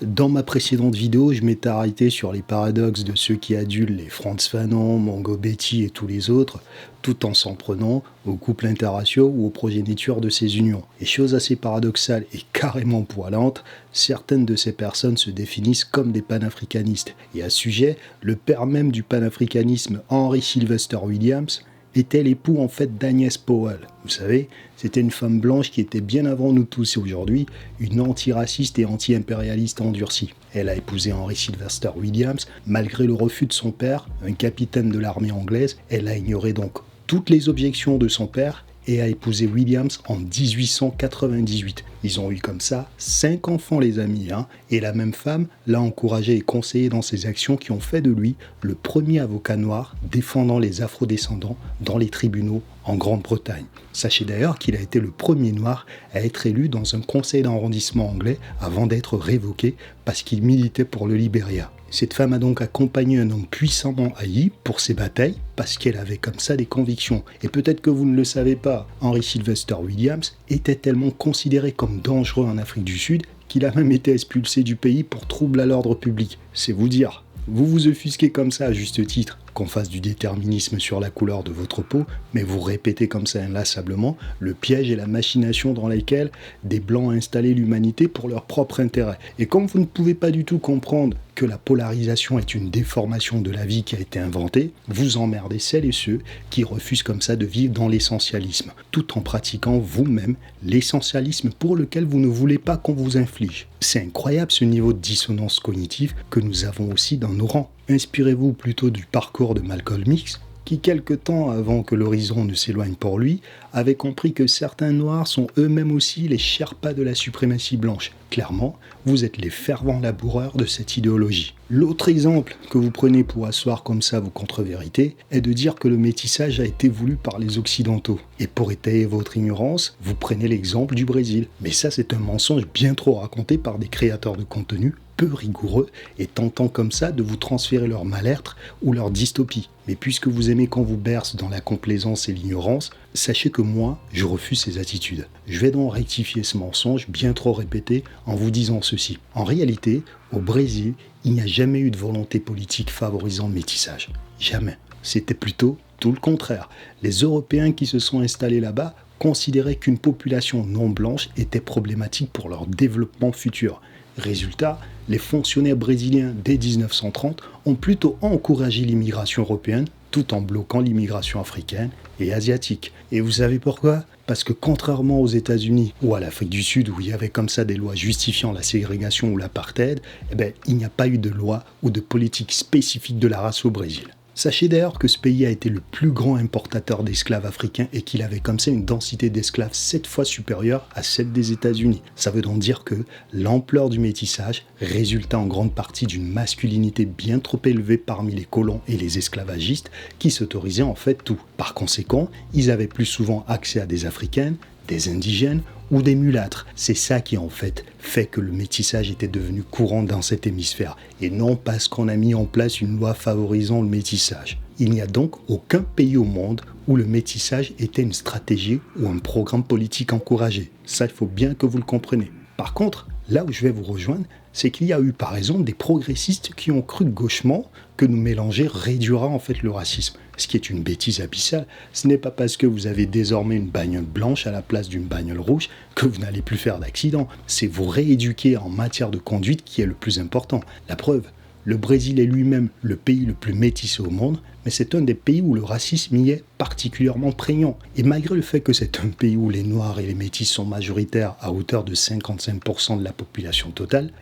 Dans ma précédente vidéo, je m'étais arrêté sur les paradoxes de ceux qui adulent les Frantz Fanon, Mongo Betty et tous les autres, tout en s'en prenant aux couples interraciaux ou aux progénitures de ces unions. Et chose assez paradoxale et carrément poilante, certaines de ces personnes se définissent comme des panafricanistes. Et à ce sujet, le père même du panafricanisme, Henry Sylvester Williams, était l'époux en fait d'Agnès Powell. Vous savez, c'était une femme blanche qui était bien avant nous tous et aujourd'hui une antiraciste et anti-impérialiste endurcie. Elle a épousé Henry Sylvester Williams malgré le refus de son père, un capitaine de l'armée anglaise. Elle a ignoré donc toutes les objections de son père et a épousé Williams en 1898. Ils ont eu comme ça 5 enfants les amis, et la même femme l'a encouragé et conseillé dans ses actions qui ont fait de lui le premier avocat noir défendant les afrodescendants dans les tribunaux en Grande-Bretagne. Sachez d'ailleurs qu'il a été le premier noir à être élu dans un conseil d'arrondissement anglais avant d'être révoqué parce qu'il militait pour le Libéria. Cette femme a donc accompagné un homme puissamment haï pour ses batailles parce qu'elle avait comme ça des convictions. Et peut-être que vous ne le savez pas, Henry Sylvester Williams était tellement considéré comme dangereux en Afrique du Sud qu'il a même été expulsé du pays pour trouble à l'ordre public. C'est vous dire. Vous vous offusquez comme ça à juste titre qu'on fasse du déterminisme sur la couleur de votre peau, mais vous répétez comme ça inlassablement le piège et la machination dans lesquels des Blancs ont installé l'humanité pour leur propre intérêt. Et comme vous ne pouvez pas du tout comprendre que la polarisation est une déformation de la vie qui a été inventée, vous emmerdez celles et ceux qui refusent comme ça de vivre dans l'essentialisme, tout en pratiquant vous-même l'essentialisme pour lequel vous ne voulez pas qu'on vous inflige. C'est incroyable ce niveau de dissonance cognitive que nous avons aussi dans nos rangs. Inspirez-vous plutôt du parcours de Malcolm X, qui quelque temps avant que l'horizon ne s'éloigne pour lui, avait compris que certains Noirs sont eux-mêmes aussi les Sherpas de la suprématie blanche. Clairement, vous êtes les fervents laboureurs de cette idéologie. L'autre exemple que vous prenez pour asseoir comme ça vos contre-vérités est de dire que le métissage a été voulu par les Occidentaux. Et pour étayer votre ignorance, vous prenez l'exemple du Brésil. Mais ça, c'est un mensonge bien trop raconté par des créateurs de contenu peu rigoureux et tentant comme ça de vous transférer leur mal-être ou leur dystopie. Mais puisque vous aimez qu'on vous berce dans la complaisance et l'ignorance, sachez que moi, je refuse ces attitudes. Je vais donc rectifier ce mensonge bien trop répété en vous disant ceci. En réalité, au Brésil, il n'y a jamais eu de volonté politique favorisant le métissage. Jamais. C'était plutôt tout le contraire. Les Européens qui se sont installés là-bas considéraient qu'une population non blanche était problématique pour leur développement futur. Résultat, les fonctionnaires brésiliens dès 1930 ont plutôt encouragé l'immigration européenne tout en bloquant l'immigration africaine et asiatique. Et vous savez pourquoi ? Parce que contrairement aux États-Unis ou à l'Afrique du Sud où il y avait comme ça des lois justifiant la ségrégation ou l'apartheid, il n'y a pas eu de loi ou de politique spécifique de la race au Brésil. Sachez d'ailleurs que ce pays a été le plus grand importateur d'esclaves africains et qu'il avait comme ça une densité d'esclaves 7 fois supérieure à celle des États-Unis. Ça veut donc dire que l'ampleur du métissage résulta en grande partie d'une masculinité bien trop élevée parmi les colons et les esclavagistes qui s'autorisaient en fait tout. Par conséquent, ils avaient plus souvent accès à des Africaines, des indigènes ou des mulâtres. C'est ça qui en fait que le métissage était devenu courant dans cet hémisphère et non parce qu'on a mis en place une loi favorisant le métissage. Il n'y a donc aucun pays au monde où le métissage était une stratégie ou un programme politique encouragé. Ça, il faut bien que vous le compreniez. Par contre, là où je vais vous rejoindre, c'est qu'il y a eu par exemple des progressistes qui ont cru gauchement que nous mélanger réduira en fait le racisme. Ce qui est une bêtise abyssale. Ce n'est pas parce que vous avez désormais une bagnole blanche à la place d'une bagnole rouge que vous n'allez plus faire d'accident. C'est vous rééduquer en matière de conduite qui est le plus important. La preuve, le Brésil est lui-même le pays le plus métissé au monde, mais c'est un des pays où le racisme y est particulièrement prégnant. Et malgré le fait que c'est un pays où les Noirs et les Métis sont majoritaires à hauteur de 55% de la population totale,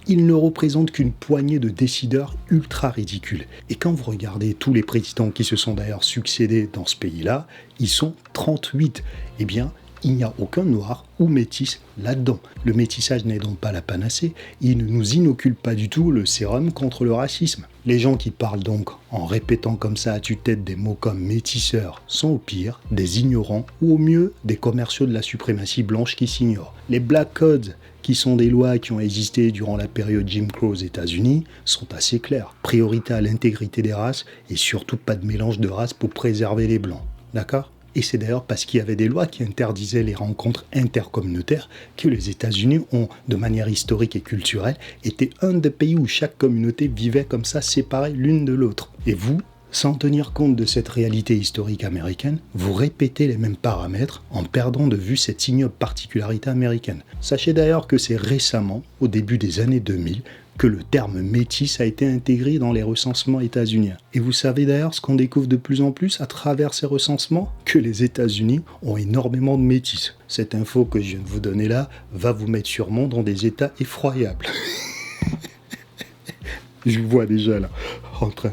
ils ne représentent qu'une poignée de décideurs ultra ridicules. Et quand vous regardez tous les présidents qui se sont d'ailleurs succédés dans ce pays-là, ils sont 38. Il n'y a aucun noir ou métis là-dedans. Le métissage n'est donc pas la panacée, il ne nous inocule pas du tout le sérum contre le racisme. Les gens qui parlent donc en répétant comme ça à tue-tête des mots comme métisseurs sont au pire des ignorants ou au mieux des commerciaux de la suprématie blanche qui s'ignorent. Les Black Codes, qui sont des lois qui ont existé durant la période Jim Crow aux États-Unis, sont assez claires. Priorité à l'intégrité des races et surtout pas de mélange de races pour préserver les blancs. D'accord ? Et c'est d'ailleurs parce qu'il y avait des lois qui interdisaient les rencontres intercommunautaires que les États-Unis ont, de manière historique et culturelle, été un des pays où chaque communauté vivait comme ça, séparée l'une de l'autre. Et vous, sans tenir compte de cette réalité historique américaine, vous répétez les mêmes paramètres en perdant de vue cette ignoble particularité américaine. Sachez d'ailleurs que c'est récemment, au début des années 2000, que le terme métis a été intégré dans les recensements états-uniens. Et vous savez d'ailleurs ce qu'on découvre de plus en plus à travers ces recensements? Que les États-Unis ont énormément de métis. Cette info que je viens de vous donner là va vous mettre sûrement dans des états effroyables. Je vous vois déjà là, en train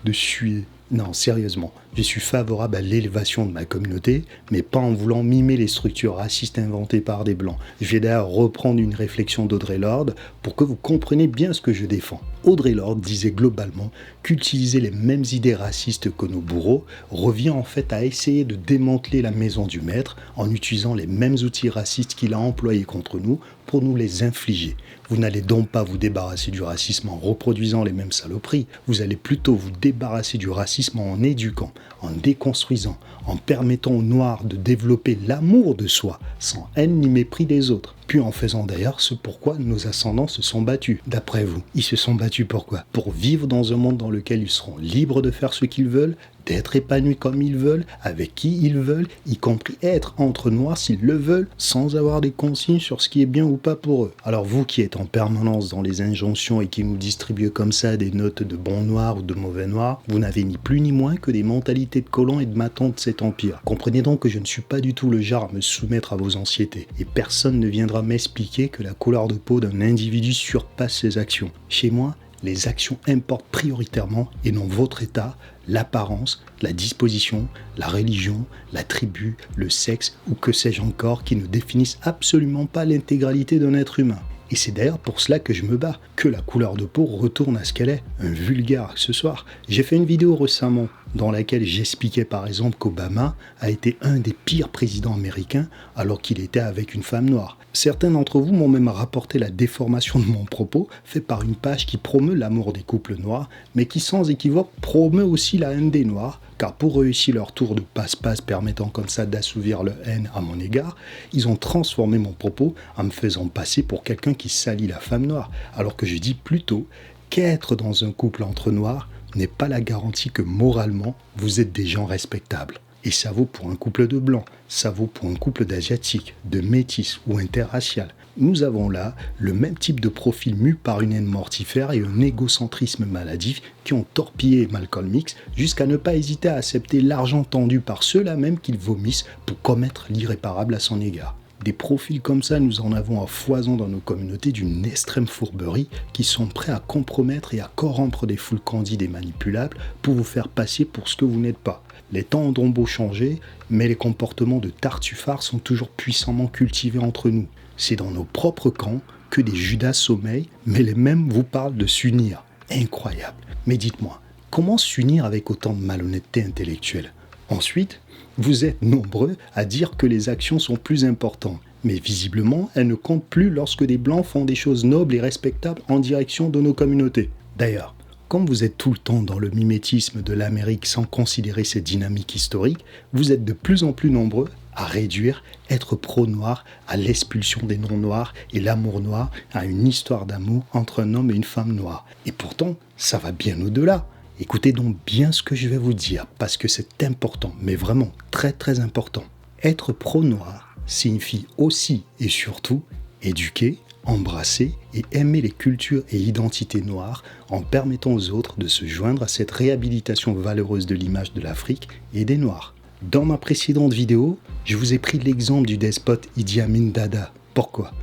de suer. Non, sérieusement, je suis favorable à l'élévation de ma communauté, mais pas en voulant mimer les structures racistes inventées par des Blancs. Je vais d'ailleurs reprendre une réflexion d'Audre Lorde pour que vous compreniez bien ce que je défends. Audre Lorde disait globalement qu'utiliser les mêmes idées racistes que nos bourreaux revient en fait à essayer de démanteler la maison du maître en utilisant les mêmes outils racistes qu'il a employés contre nous pour nous les infliger. Vous n'allez donc pas vous débarrasser du racisme en reproduisant les mêmes saloperies, vous allez plutôt vous débarrasser du racisme en éduquant, en déconstruisant, en permettant aux Noirs de développer l'amour de soi, sans haine ni mépris des autres. Puis en faisant d'ailleurs ce pourquoi nos ascendants se sont battus. D'après vous, ils se sont battus pourquoi? Pour vivre dans un monde dans lequel ils seront libres de faire ce qu'ils veulent, d'être épanouis comme ils veulent, avec qui ils veulent, y compris être entre noirs s'ils le veulent, sans avoir des consignes sur ce qui est bien ou pas pour eux. Alors vous qui êtes en permanence dans les injonctions et qui nous distribuez comme ça des notes de bons noirs ou de mauvais noirs, vous n'avez ni plus ni moins que des mentalités de colons et de matons de cet empire. Comprenez donc que je ne suis pas du tout le genre à me soumettre à vos anxiétés, et personne ne viendra m'expliquer que la couleur de peau d'un individu surpasse ses actions. Chez moi, les actions importent prioritairement et non votre état, l'apparence, la disposition, la religion, la tribu, le sexe ou que sais-je encore qui ne définissent absolument pas l'intégralité d'un être humain. Et c'est d'ailleurs pour cela que je me bats, que la couleur de peau retourne à ce qu'elle est, un vulgaire accessoire. J'ai fait une vidéo récemment dans laquelle j'expliquais par exemple qu'Obama a été un des pires présidents américains alors qu'il était avec une femme noire. Certains d'entre vous m'ont même rapporté la déformation de mon propos fait par une page qui promeut l'amour des couples noirs, mais qui sans équivoque promeut aussi la haine des noirs, car pour réussir leur tour de passe-passe permettant comme ça d'assouvir leur haine à mon égard, ils ont transformé mon propos en me faisant passer pour quelqu'un qui salit la femme noire, alors que je dis plutôt qu'être dans un couple entre noirs n'est pas la garantie que moralement vous êtes des gens respectables. Et ça vaut pour un couple de blancs, ça vaut pour un couple d'asiatiques, de métis ou interracial. Nous avons là le même type de profil mu par une haine mortifère et un égocentrisme maladif qui ont torpillé Malcolm X jusqu'à ne pas hésiter à accepter l'argent tendu par ceux-là même qu'ils vomissent pour commettre l'irréparable à son égard. Des profils comme ça, nous en avons à foison dans nos communautés d'une extrême fourberie qui sont prêts à compromettre et à corrompre des foules candides et manipulables pour vous faire passer pour ce que vous n'êtes pas. Les temps ont beau changer, mais les comportements de Tartuffards sont toujours puissamment cultivés entre nous. C'est dans nos propres camps que des Judas sommeillent, mais les mêmes vous parlent de s'unir. Incroyable. Mais dites-moi, comment s'unir avec autant de malhonnêteté intellectuelle? Ensuite, vous êtes nombreux à dire que les actions sont plus importantes. Mais visiblement, elles ne comptent plus lorsque des Blancs font des choses nobles et respectables en direction de nos communautés. D'ailleurs, comme vous êtes tout le temps dans le mimétisme de l'Amérique sans considérer cette dynamique historique, vous êtes de plus en plus nombreux à réduire être pro-noir à l'expulsion des non-noirs et l'amour noir à une histoire d'amour entre un homme et une femme noire. Et pourtant, ça va bien au-delà. Écoutez donc bien ce que je vais vous dire, parce que c'est important, mais vraiment très très important. Être pro-noir signifie aussi et surtout éduquer, embrasser et aimer les cultures et identités noires en permettant aux autres de se joindre à cette réhabilitation valeureuse de l'image de l'Afrique et des Noirs. Dans ma précédente vidéo, je vous ai pris l'exemple du despote Idi Amin Dada. Pourquoi?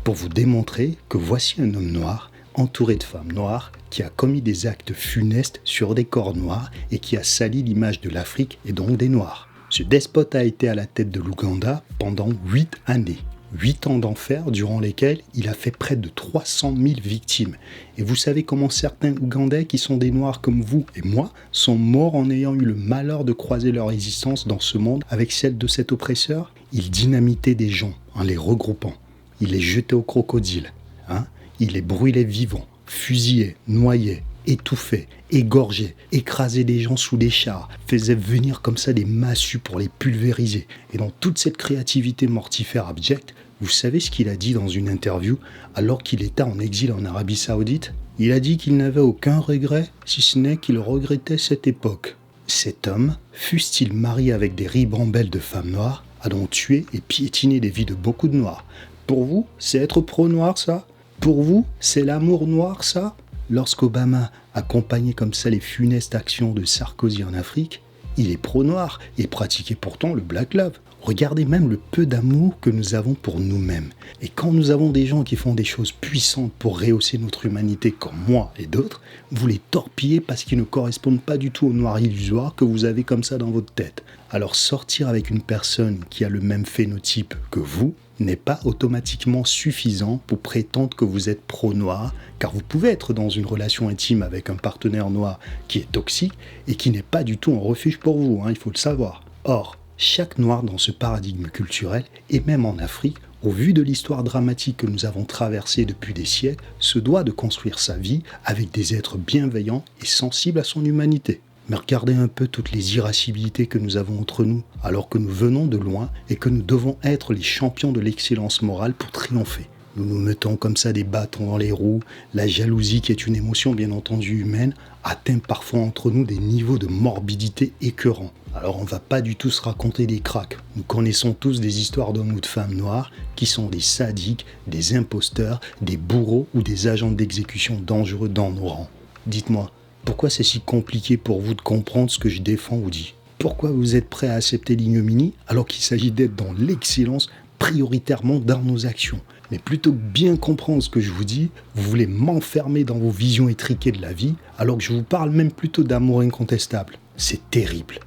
Pour vous démontrer que voici un homme noir entouré de femmes noires qui a commis des actes funestes sur des corps noirs et qui a sali l'image de l'Afrique et donc des Noirs. Ce despote a été à la tête de l'Ouganda pendant 8 années. 8 ans d'enfer durant lesquels il a fait près de 300 000 victimes. Et vous savez comment certains Ougandais qui sont des Noirs comme vous et moi sont morts en ayant eu le malheur de croiser leur existence dans ce monde avec celle de cet oppresseur? Il dynamitait des gens en les regroupant. Il les jetait au crocodile. Il les brûlait vivants, fusillait, noyait, étouffaient, égorgeaient, écrasaient des gens sous des chars, faisaient venir comme ça des massues pour les pulvériser. Et dans toute cette créativité mortifère abjecte, vous savez ce qu'il a dit dans une interview alors qu'il était en exil en Arabie Saoudite? Il a dit qu'il n'avait aucun regret, si ce n'est qu'il regrettait cette époque. Cet homme, fût-il marié avec des ribambelles de femmes noires, a donc tué et piétiné les vies de beaucoup de noirs. Pour vous, c'est être pro-noir ça? Pour vous, c'est l'amour noir ça? Lorsqu'Obama accompagnait comme ça les funestes actions de Sarkozy en Afrique, il est pro-noir et pratiquait pourtant le Black Love. Regardez même le peu d'amour que nous avons pour nous-mêmes. Et quand nous avons des gens qui font des choses puissantes pour rehausser notre humanité comme moi et d'autres, vous les torpillez parce qu'ils ne correspondent pas du tout au noir illusoire que vous avez comme ça dans votre tête. Alors sortir avec une personne qui a le même phénotype que vous n'est pas automatiquement suffisant pour prétendre que vous êtes pro-noir, car vous pouvez être dans une relation intime avec un partenaire noir qui est toxique et qui n'est pas du tout un refuge pour vous, il faut le savoir. Or, chaque noir dans ce paradigme culturel, et même en Afrique, au vu de l'histoire dramatique que nous avons traversée depuis des siècles, se doit de construire sa vie avec des êtres bienveillants et sensibles à son humanité. Mais regardez un peu toutes les irascibilités que nous avons entre nous, alors que nous venons de loin et que nous devons être les champions de l'excellence morale pour triompher. Nous nous mettons comme ça des bâtons dans les roues, la jalousie qui est une émotion bien entendu humaine, atteint parfois entre nous des niveaux de morbidité écœurants. Alors on ne va pas du tout se raconter des cracks. Nous connaissons tous des histoires d'hommes ou de femmes noirs qui sont des sadiques, des imposteurs, des bourreaux ou des agents d'exécution dangereux dans nos rangs. Dites-moi, pourquoi c'est si compliqué pour vous de comprendre ce que je défends ou dis? Pourquoi vous êtes prêt à accepter l'ignominie alors qu'il s'agit d'être dans l'excellence prioritairement dans nos actions? Mais plutôt que bien comprendre ce que je vous dis, vous voulez m'enfermer dans vos visions étriquées de la vie alors que je vous parle même plutôt d'amour incontestable. C'est terrible.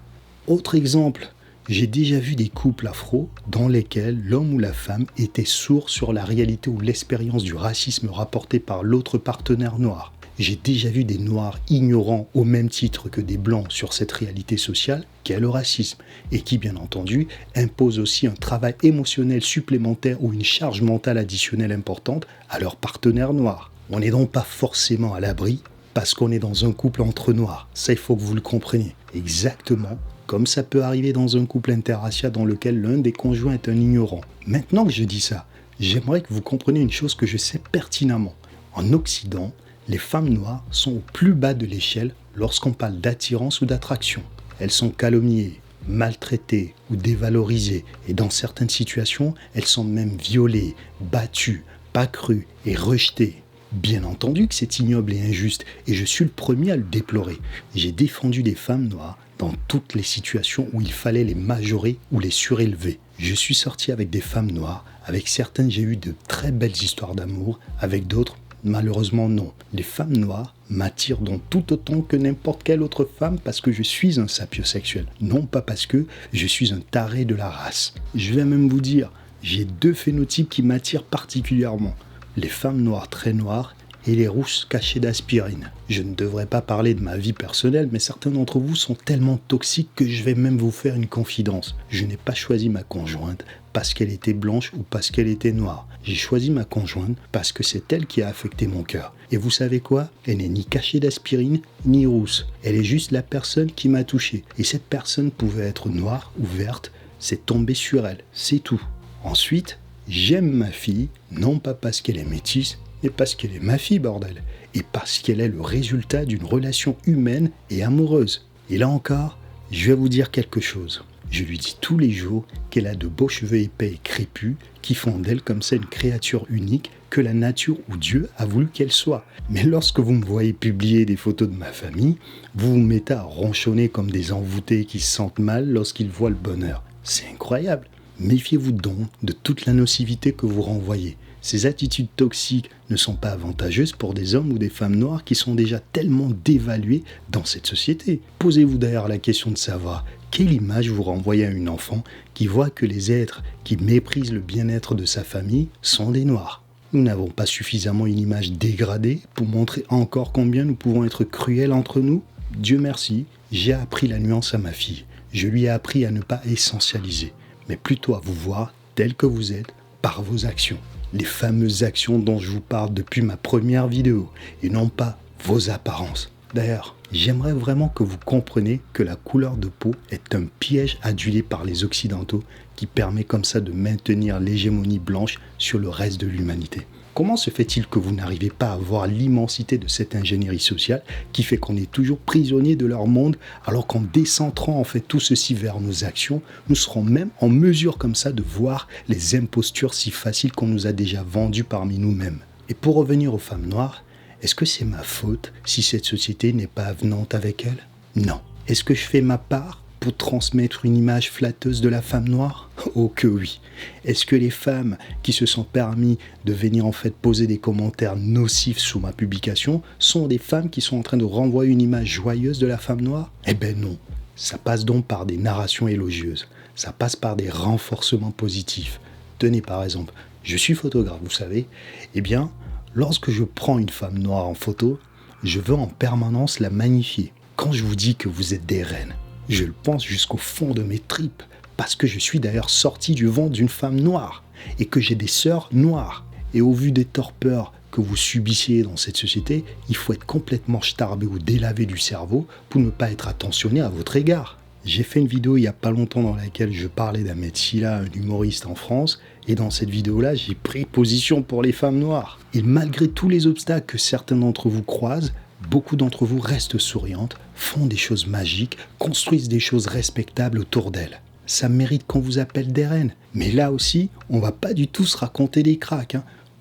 Autre exemple, j'ai déjà vu des couples afro dans lesquels l'homme ou la femme était sourd sur la réalité ou l'expérience du racisme rapporté par l'autre partenaire noir. J'ai déjà vu des noirs ignorants au même titre que des blancs sur cette réalité sociale qu'est le racisme et qui, bien entendu, impose aussi un travail émotionnel supplémentaire ou une charge mentale additionnelle importante à leur partenaire noir. On n'est donc pas forcément à l'abri parce qu'on est dans un couple entre noirs. Ça, il faut que vous le compreniez. Exactement comme ça peut arriver dans un couple interracial dans lequel l'un des conjoints est un ignorant. Maintenant que je dis ça, j'aimerais que vous compreniez une chose que je sais pertinemment. En Occident, les femmes noires sont au plus bas de l'échelle lorsqu'on parle d'attirance ou d'attraction. Elles sont calomniées, maltraitées ou dévalorisées et dans certaines situations, elles sont même violées, battues, pas crues et rejetées. Bien entendu que c'est ignoble et injuste et je suis le premier à le déplorer. J'ai défendu des femmes noires dans toutes les situations où il fallait les majorer ou les surélever. Je suis sorti avec des femmes noires, avec certaines j'ai eu de très belles histoires d'amour, avec d'autres malheureusement non. Les femmes noires m'attirent donc tout autant que n'importe quelle autre femme parce que je suis un sapiosexuel, non pas parce que je suis un taré de la race. Je vais même vous dire, j'ai deux phénotypes qui m'attirent particulièrement. Les femmes noires très noires et les rousses cachées d'aspirine. Je ne devrais pas parler de ma vie personnelle, mais certains d'entre vous sont tellement toxiques que je vais même vous faire une confidence. Je n'ai pas choisi ma conjointe parce qu'elle était blanche ou parce qu'elle était noire. J'ai choisi ma conjointe parce que c'est elle qui a affecté mon cœur. Et vous savez quoi? Elle n'est ni cachée d'aspirine, ni rousse. Elle est juste la personne qui m'a touché. Et cette personne pouvait être noire ou verte, c'est tombé sur elle, c'est tout. Ensuite, j'aime ma fille, non pas parce qu'elle est métisse, mais parce qu'elle est ma fille, bordel. Et parce qu'elle est le résultat d'une relation humaine et amoureuse. Et là encore, je vais vous dire quelque chose. Je lui dis tous les jours qu'elle a de beaux cheveux épais et crépus qui font d'elle comme ça une créature unique que la nature ou Dieu a voulu qu'elle soit. Mais lorsque vous me voyez publier des photos de ma famille, vous vous mettez à ronchonner comme des envoûtés qui se sentent mal lorsqu'ils voient le bonheur. C'est incroyable. Méfiez-vous donc de toute la nocivité que vous renvoyez. Ces attitudes toxiques ne sont pas avantageuses pour des hommes ou des femmes noires qui sont déjà tellement dévalués dans cette société. Posez-vous d'ailleurs la question de savoir quelle image vous renvoyez à une enfant qui voit que les êtres qui méprisent le bien-être de sa famille sont des noirs. Nous n'avons pas suffisamment une image dégradée pour montrer encore combien nous pouvons être cruels entre nous. Dieu merci, j'ai appris la nuance à ma fille. Je lui ai appris à ne pas essentialiser, mais plutôt à vous voir tel que vous êtes par vos actions. Les fameuses actions dont je vous parle depuis ma première vidéo, et non pas vos apparences. D'ailleurs, j'aimerais vraiment que vous compreniez que la couleur de peau est un piège adulé par les Occidentaux qui permet comme ça de maintenir l'hégémonie blanche sur le reste de l'humanité. Comment se fait-il que vous n'arrivez pas à voir l'immensité de cette ingénierie sociale qui fait qu'on est toujours prisonnier de leur monde, alors qu'en décentrant en fait tout ceci vers nos actions, nous serons même en mesure comme ça de voir les impostures si faciles qu'on nous a déjà vendues parmi nous-mêmes. Et pour revenir aux femmes noires, est-ce que c'est ma faute si cette société n'est pas avenante avec elles? Non. Est-ce que je fais ma part pour transmettre une image flatteuse de la femme noire? Oh que oui. Est-ce que les femmes qui se sont permis de venir en fait poser des commentaires nocifs sous ma publication sont des femmes qui sont en train de renvoyer une image joyeuse de la femme noire? Eh ben non. Ça passe donc par des narrations élogieuses. Ça passe par des renforcements positifs. Tenez par exemple, je suis photographe, vous savez. Eh bien, lorsque je prends une femme noire en photo, je veux en permanence la magnifier. Quand je vous dis que vous êtes des reines, je le pense jusqu'au fond de mes tripes, parce que je suis d'ailleurs sorti du ventre d'une femme noire, et que j'ai des sœurs noires. Et au vu des torpeurs que vous subissiez dans cette société, il faut être complètement starbé ou délavé du cerveau pour ne pas être attentionné à votre égard. J'ai fait une vidéo il n'y a pas longtemps dans laquelle je parlais d'Ahmed Silla, un humoriste en France, et dans cette vidéo-là, j'ai pris position pour les femmes noires. Et malgré tous les obstacles que certains d'entre vous croisent, beaucoup d'entre vous restent souriantes, font des choses magiques, construisent des choses respectables autour d'elles. Ça mérite qu'on vous appelle des reines. Mais là aussi, on va pas du tout se raconter des cracks.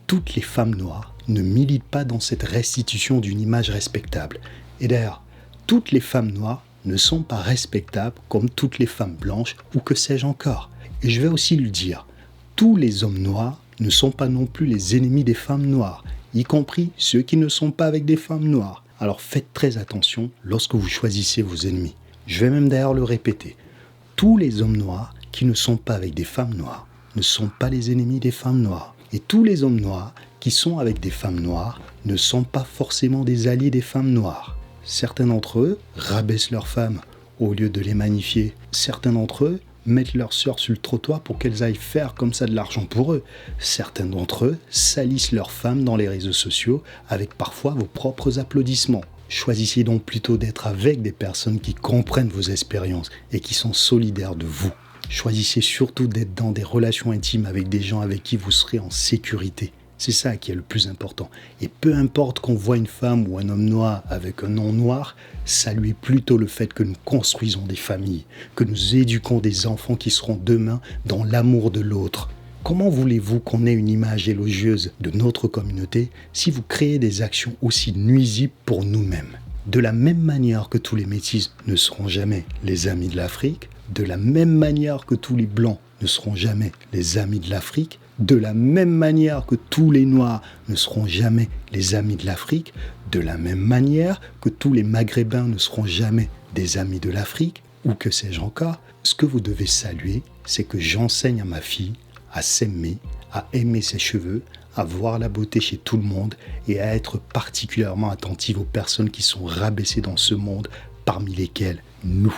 Toutes les femmes noires ne militent pas dans cette restitution d'une image respectable. Et d'ailleurs, toutes les femmes noires ne sont pas respectables comme toutes les femmes blanches ou que sais-je encore. Et je vais aussi le dire, tous les hommes noirs ne sont pas non plus les ennemis des femmes noires, y compris ceux qui ne sont pas avec des femmes noires. Alors faites très attention lorsque vous choisissez vos ennemis. Je vais même d'ailleurs le répéter. Tous les hommes noirs qui ne sont pas avec des femmes noires ne sont pas les ennemis des femmes noires. Et tous les hommes noirs qui sont avec des femmes noires ne sont pas forcément des alliés des femmes noires. Certains d'entre eux rabaissent leurs femmes au lieu de les magnifier. Certains d'entre eux mettent leurs sœurs sur le trottoir pour qu'elles aillent faire comme ça de l'argent pour eux. Certains d'entre eux salissent leurs femmes dans les réseaux sociaux avec parfois vos propres applaudissements. Choisissez donc plutôt d'être avec des personnes qui comprennent vos expériences et qui sont solidaires de vous. Choisissez surtout d'être dans des relations intimes avec des gens avec qui vous serez en sécurité. C'est ça qui est le plus important. Et peu importe qu'on voit une femme ou un homme noir avec un nom noir, saluez plutôt le fait que nous construisons des familles, que nous éduquons des enfants qui seront demain dans l'amour de l'autre. Comment voulez-vous qu'on ait une image élogieuse de notre communauté si vous créez des actions aussi nuisibles pour nous-mêmes? De la même manière que tous les métis ne seront jamais les amis de l'Afrique, de la même manière que tous les blancs ne seront jamais les amis de l'Afrique, de la même manière que tous les Noirs ne seront jamais les amis de l'Afrique, de la même manière que tous les Maghrébins ne seront jamais des amis de l'Afrique, ou que sais-je encore, ce que vous devez saluer, c'est que j'enseigne à ma fille à s'aimer, à aimer ses cheveux, à voir la beauté chez tout le monde et à être particulièrement attentive aux personnes qui sont rabaissées dans ce monde, parmi lesquelles nous.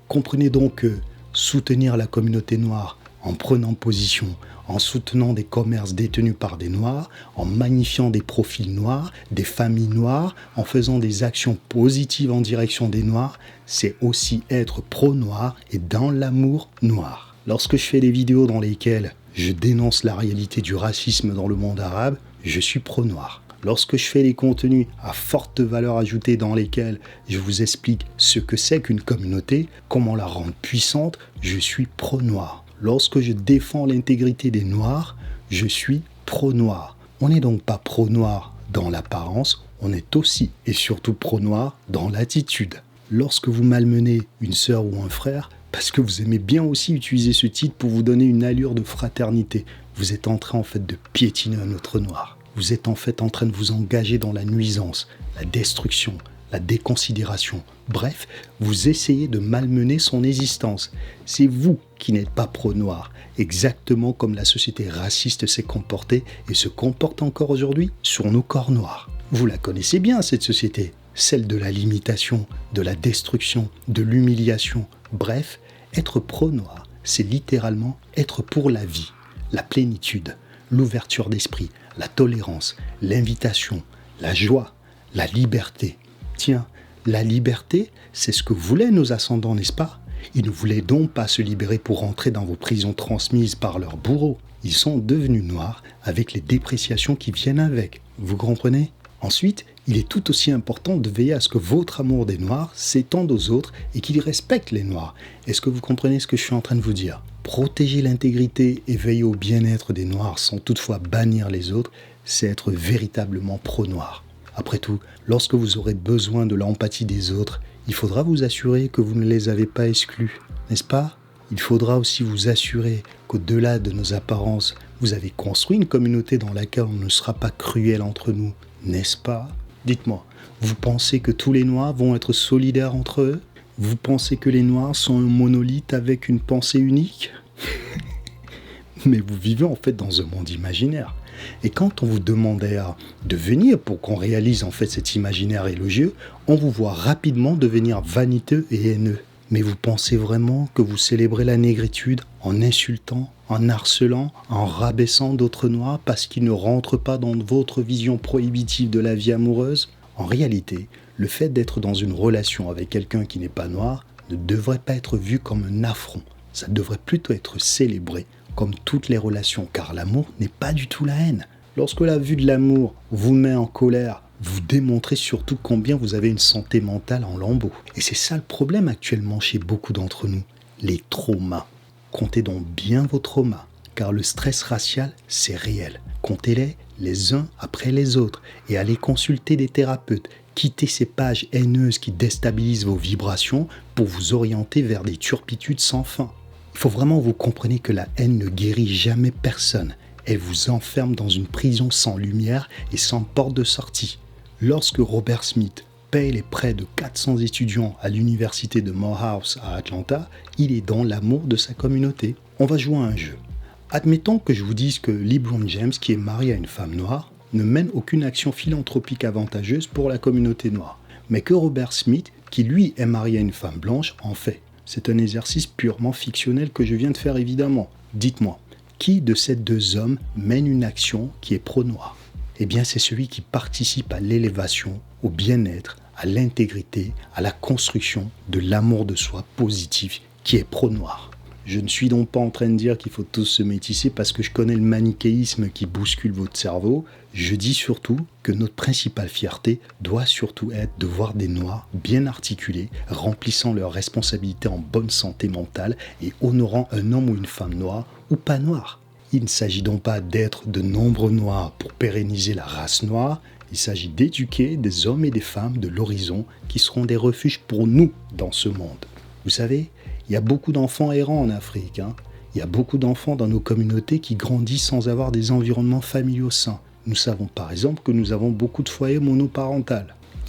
Comprenez donc que soutenir la communauté noire en prenant position, en soutenant des commerces détenus par des Noirs, en magnifiant des profils noirs, des familles noires, en faisant des actions positives en direction des Noirs, c'est aussi être pro-noir et dans l'amour noir. Lorsque je fais des vidéos dans lesquelles je dénonce la réalité du racisme dans le monde arabe, je suis pro-noir. Lorsque je fais des contenus à forte valeur ajoutée dans lesquels je vous explique ce que c'est qu'une communauté, comment la rendre puissante, je suis pro-noir. Lorsque je défends l'intégrité des Noirs, je suis pro-noir. On n'est donc pas pro-noir dans l'apparence, on est aussi et surtout pro-noir dans l'attitude. Lorsque vous malmenez une sœur ou un frère, parce que vous aimez bien aussi utiliser ce titre pour vous donner une allure de fraternité, vous êtes en train en fait de piétiner un autre noir. Vous êtes en fait en train de vous engager dans la nuisance, la destruction, la déconsidération. Bref, vous essayez de malmener son existence. C'est vous qui n'êtes pas pro-noir, exactement comme la société raciste s'est comportée et se comporte encore aujourd'hui sur nos corps noirs. Vous la connaissez bien, cette société, celle de la limitation, de la destruction, de l'humiliation. Bref, être pro-noir, c'est littéralement être pour la vie, la plénitude, l'ouverture d'esprit, la tolérance, l'invitation, la joie, La liberté. Tiens, la liberté, c'est ce que voulaient nos ascendants, n'est-ce pas? Ils ne voulaient donc pas se libérer pour rentrer dans vos prisons transmises par leurs bourreaux. Ils sont devenus noirs avec les dépréciations qui viennent avec. Vous comprenez? Ensuite, il est tout aussi important de veiller à ce que votre amour des Noirs s'étende aux autres et qu'ils respectent les Noirs. Est-ce que vous comprenez ce que je suis en train de vous dire? Protéger l'intégrité et veiller au bien-être des Noirs sans toutefois bannir les autres, c'est être véritablement pro-noir. Après tout, lorsque vous aurez besoin de l'empathie des autres, il faudra vous assurer que vous ne les avez pas exclus, n'est-ce pas? Il faudra aussi vous assurer qu'au-delà de nos apparences, vous avez construit une communauté dans laquelle on ne sera pas cruel entre nous, n'est-ce pas? Dites-moi, vous pensez que tous les Noirs vont être solidaires entre eux? Vous pensez que les Noirs sont un monolithe avec une pensée unique? Mais vous vivez en fait dans un monde imaginaire. Et quand on vous demandait de venir pour qu'on réalise en fait cet imaginaire élogieux, on vous voit rapidement devenir vaniteux et haineux. Mais vous pensez vraiment que vous célébrez la négritude en insultant, en harcelant, en rabaissant d'autres Noirs parce qu'ils ne rentrent pas dans votre vision prohibitive de la vie amoureuse? En réalité, le fait d'être dans une relation avec quelqu'un qui n'est pas noir ne devrait pas être vu comme un affront. Ça devrait plutôt être célébré comme toutes les relations, car l'amour n'est pas du tout la haine. Lorsque la vue de l'amour vous met en colère, vous démontrez surtout combien vous avez une santé mentale en lambeaux. Et c'est ça le problème actuellement chez beaucoup d'entre nous, les traumas. Comptez donc bien vos traumas, car le stress racial, c'est réel. Comptez-les les uns après les autres et allez consulter des thérapeutes. Quittez ces pages haineuses qui déstabilisent vos vibrations pour vous orienter vers des turpitudes sans fin. Il faut vraiment que vous compreniez que la haine ne guérit jamais personne. Elle vous enferme dans une prison sans lumière et sans porte de sortie. Lorsque Robert Smith paye les prêts de 400 étudiants à l'université de Morehouse à Atlanta, il est dans l'amour de sa communauté. On va jouer à un jeu. Admettons que je vous dise que LeBron James, qui est marié à une femme noire, ne mène aucune action philanthropique avantageuse pour la communauté noire, mais que Robert Smith, qui lui est marié à une femme blanche, en fait. C'est un exercice purement fictionnel que je viens de faire évidemment. Dites-moi, qui de ces deux hommes mène une action qui est pro-noir? Eh bien, c'est celui qui participe à l'élévation, au bien-être, à l'intégrité, à la construction de l'amour de soi positif qui est pro-noir. Je ne suis donc pas en train de dire qu'il faut tous se métisser parce que je connais le manichéisme qui bouscule votre cerveau. Je dis surtout que notre principale fierté doit surtout être de voir des Noirs bien articulés, remplissant leurs responsabilités en bonne santé mentale et honorant un homme ou une femme noire ou pas noire. Il ne s'agit donc pas d'être de nombreux Noirs pour pérenniser la race noire, il s'agit d'éduquer des hommes et des femmes de l'horizon qui seront des refuges pour nous dans ce monde. Vous savez, il y a beaucoup d'enfants errants en Afrique. Il y a beaucoup d'enfants dans nos communautés qui grandissent sans avoir des environnements familiaux sains. Nous savons par exemple que nous avons beaucoup de foyers monoparentaux.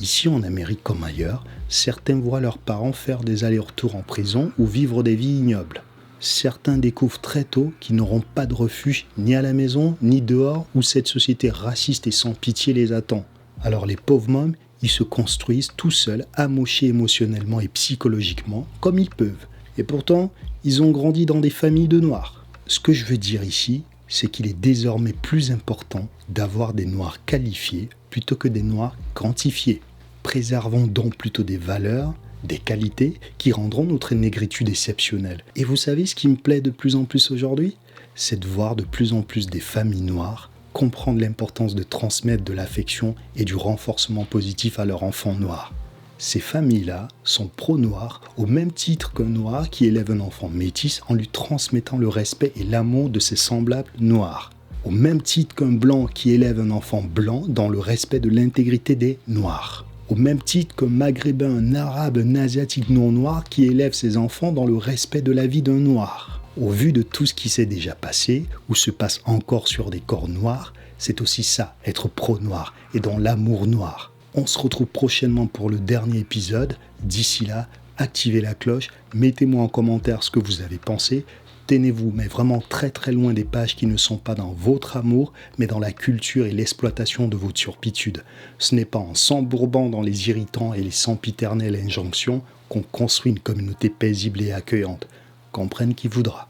Ici en Amérique comme ailleurs, certains voient leurs parents faire des allers-retours en prison ou vivre des vies ignobles. Certains découvrent très tôt qu'ils n'auront pas de refuge ni à la maison ni dehors où cette société raciste et sans pitié les attend. Alors les pauvres mômes, ils se construisent tout seuls, amochés émotionnellement et psychologiquement comme ils peuvent. Et pourtant, ils ont grandi dans des familles de Noirs. Ce que je veux dire ici, c'est qu'il est désormais plus important d'avoir des Noirs qualifiés plutôt que des Noirs quantifiés. Préservons donc plutôt des valeurs, des qualités qui rendront notre négritude exceptionnelle. Et vous savez ce qui me plaît de plus en plus aujourd'hui? C'est de voir de plus en plus des familles noires comprendre l'importance de transmettre de l'affection et du renforcement positif à leurs enfants noirs. Ces familles-là sont pro-noirs au même titre qu'un noir qui élève un enfant métis en lui transmettant le respect et l'amour de ses semblables noirs. Au même titre qu'un blanc qui élève un enfant blanc dans le respect de l'intégrité des noirs. Au même titre qu'un maghrébin, un arabe, un asiatique non noir qui élève ses enfants dans le respect de la vie d'un noir. Au vu de tout ce qui s'est déjà passé, ou se passe encore sur des corps noirs, c'est aussi ça, être pro-noir et dans l'amour noir. On se retrouve prochainement pour le dernier épisode. D'ici là, activez la cloche, mettez-moi en commentaire ce que vous avez pensé. Tenez-vous, mais vraiment très très loin des pages qui ne sont pas dans votre amour, mais dans la culture et l'exploitation de vos turpitudes. Ce n'est pas en s'embourbant dans les irritants et les sempiternelles injonctions qu'on construit une communauté paisible et accueillante. Comprenne qui voudra.